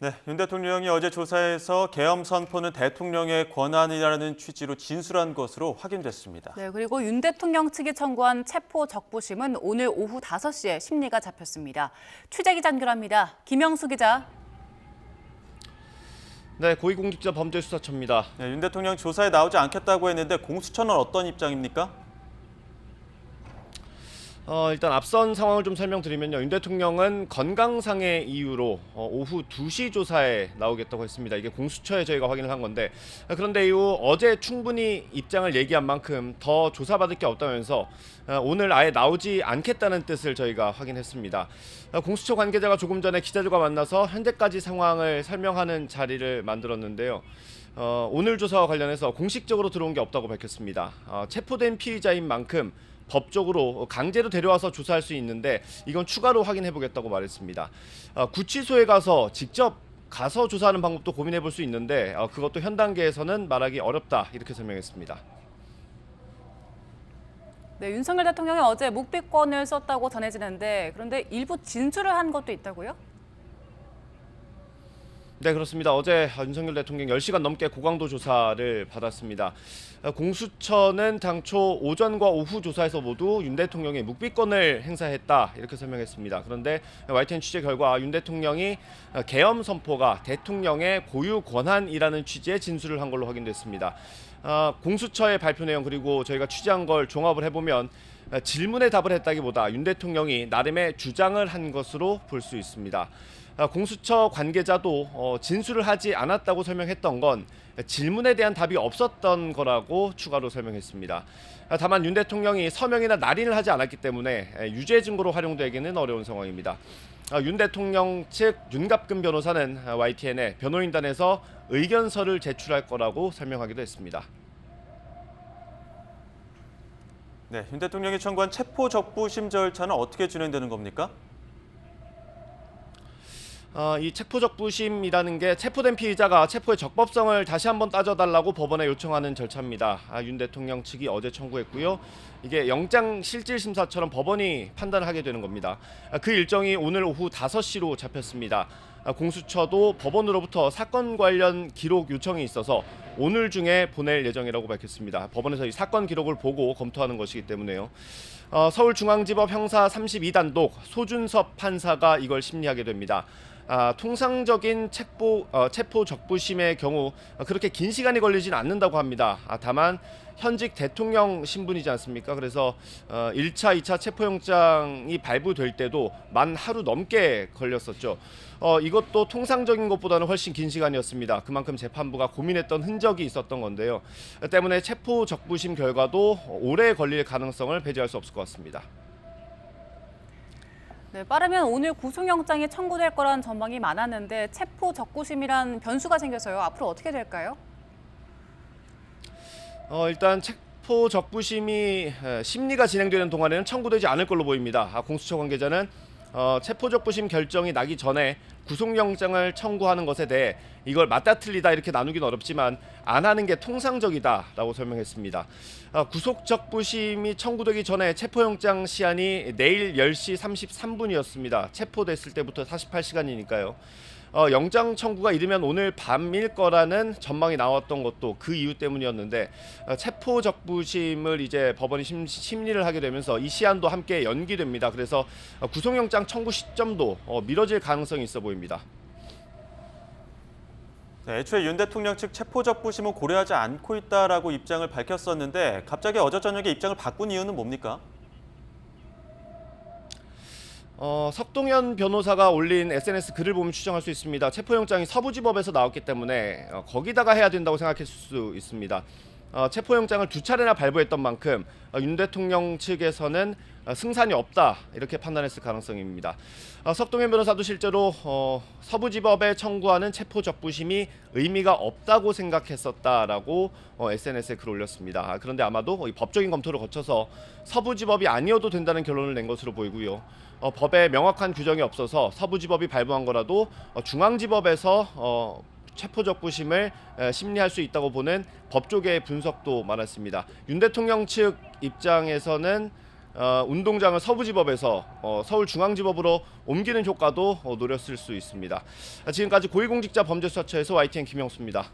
네, 윤 대통령이 어제 조사에서 계엄 선포는 대통령의 권한이라는 취지로 진술한 것으로 확인됐습니다. 네, 그리고 윤 대통령 측이 청구한 체포 적부심은 오늘 오후 5시에 심리가 잡혔습니다. 취재 기자 연결합니다. 김영수 기자. 네, 고위공직자 범죄수사처입니다. 네, 윤 대통령 조사에 나오지 않겠다고 했는데 공수처는 어떤 입장입니까? 일단 앞선 상황을 좀 설명드리면요. 윤 대통령은 건강상의 이유로 오후 2시 조사에 나오겠다고 했습니다. 이게 공수처에 저희가 확인을 한 건데, 그런데 이후 어제 충분히 입장을 얘기한 만큼 더 조사받을 게 없다면서 오늘 아예 나오지 않겠다는 뜻을 저희가 확인했습니다. 공수처 관계자가 조금 전에 기자들과 만나서 현재까지 상황을 설명하는 자리를 만들었는데요. 오늘 조사와 관련해서 공식적으로 들어온 게 없다고 밝혔습니다. 체포된 피의자인 만큼 법적으로 강제로 데려와서 조사할 수 있는데 이건 추가로 확인해 보겠다고 말했습니다. 구치소에 가서 직접 가서 조사하는 방법도 고민해 볼 수 있는데 그것도 현 단계에서는 말하기 어렵다, 이렇게 설명했습니다. 네, 윤석열 대통령이 어제 묵비권을 썼다고 전해지는데 그런데 일부 진술을 한 것도 있다고요? 네, 그렇습니다. 어제 윤석열 대통령 10시간 넘게 고강도 조사를 받았습니다. 공수처는 당초 오전과 오후 조사에서 모두 윤 대통령의 묵비권을 행사했다, 이렇게 설명했습니다. 그런데 YTN 취재 결과 윤 대통령이 계엄 선포가 대통령의 고유 권한이라는 취지의 진술을 한 걸로 확인됐습니다. 공수처의 발표 내용 그리고 저희가 취재한 걸 종합을 해보면 질문에 답을 했다기보다 윤 대통령이 나름의 주장을 한 것으로 볼 수 있습니다. 공수처 관계자도 진술을 하지 않았다고 설명했던 건 질문에 대한 답이 없었던 거라고 추가로 설명했습니다. 다만 윤 대통령이 서명이나 날인을 하지 않았기 때문에 유죄 증거로 활용되기는 어려운 상황입니다. 윤 대통령 측 윤갑근 변호사는 YTN에 변호인단에서 의견서를 제출할 거라고 설명하기도 했습니다. 네, 윤 대통령이 청구한 체포 적부심 절차는 어떻게 진행되는 겁니까? 이 체포적부심이라는 게 체포된 피의자가 체포의 적법성을 다시 한번 따져달라고 법원에 요청하는 절차입니다. 윤 대통령 측이 어제 청구했고요. 이게 영장실질심사처럼 법원이 판단을 하게 되는 겁니다. 그 일정이 오늘 오후 5시로 잡혔습니다. 공수처도 법원으로부터 사건 관련 기록 요청이 있어서 오늘 중에 보낼 예정이라고 밝혔습니다. 법원에서 이 사건 기록을 보고 검토하는 것이기 때문에요. 서울중앙지법 형사 32단독 소준섭 판사가 이걸 심리하게 됩니다. 통상적인 체포 적부심의 경우 그렇게 긴 시간이 걸리진 않는다고 합니다. 다만 현직 대통령 신분이지 않습니까? 그래서 1차, 2차 체포영장이 발부될 때도 만 하루 넘게 걸렸었죠. 이것도 통상적인 것보다는 훨씬 긴 시간이었습니다. 그만큼 재판부가 고민했던 흔적이 있었던 건데요. 때문에 체포 적부심 결과도 오래 걸릴 가능성을 배제할 수 없을 것 같습니다. 네, 빠르면 오늘 구속영장이 청구될 거란 전망이 많았는데 체포 적부심이란 변수가 생겨서요. 앞으로 어떻게 될까요? 일단 체포 적부심이 심리가 진행되는 동안에는 청구되지 않을 걸로 보입니다. 공수처 관계자는 체포적부심 결정이 나기 전에 구속영장을 청구하는 것에 대해 이걸 맞다 틀리다 이렇게 나누긴 어렵지만 안 하는 게 통상적이다라고 설명했습니다. 구속적부심이 청구되기 전에 체포영장 시한이 내일 10시 33분이었습니다. 체포됐을 때부터 48시간이니까요. 영장 청구가 이르면 오늘 밤일 거라는 전망이 나왔던 것도 그 이유 때문이었는데 체포 적부심을 이제 법원이 심리를 하게 되면서 이 시한도 함께 연기됩니다. 그래서 구속영장 청구 시점도 미뤄질 가능성이 있어 보입니다. 네, 애초에 윤 대통령 측 체포 적부심은 고려하지 않고 있다라고 입장을 밝혔었는데 갑자기 어제 저녁에 입장을 바꾼 이유는 뭡니까? 석동현 변호사가 올린 SNS 글을 보면 추정할 수 있습니다. 체포영장이 서부지법에서 나왔기 때문에 거기다가 해야 된다고 생각했을 수 있습니다. 체포영장을 2차례나 발부했던 만큼 윤 대통령 측에서는 승산이 없다, 이렇게 판단했을 가능성입니다. 석동현 변호사도 실제로 서부지법에 청구하는 체포적부심이 의미가 없다고 생각했었다라고 SNS에 글을 올렸습니다. 그런데 아마도 법적인 검토를 거쳐서 서부지법이 아니어도 된다는 결론을 낸 것으로 보이고요. 법에 명확한 규정이 없어서 서부지법이 발부한 거라도 중앙지법에서 체포적부심을 심리할 수 있다고 보는 법조계의 분석도 많았습니다. 윤 대통령 측 입장에서는 운동장을 서부지법에서 서울중앙지법으로 옮기는 효과도 노렸을 수 있습니다. 지금까지 고위공직자 범죄수사처에서 YTN 김영수입니다.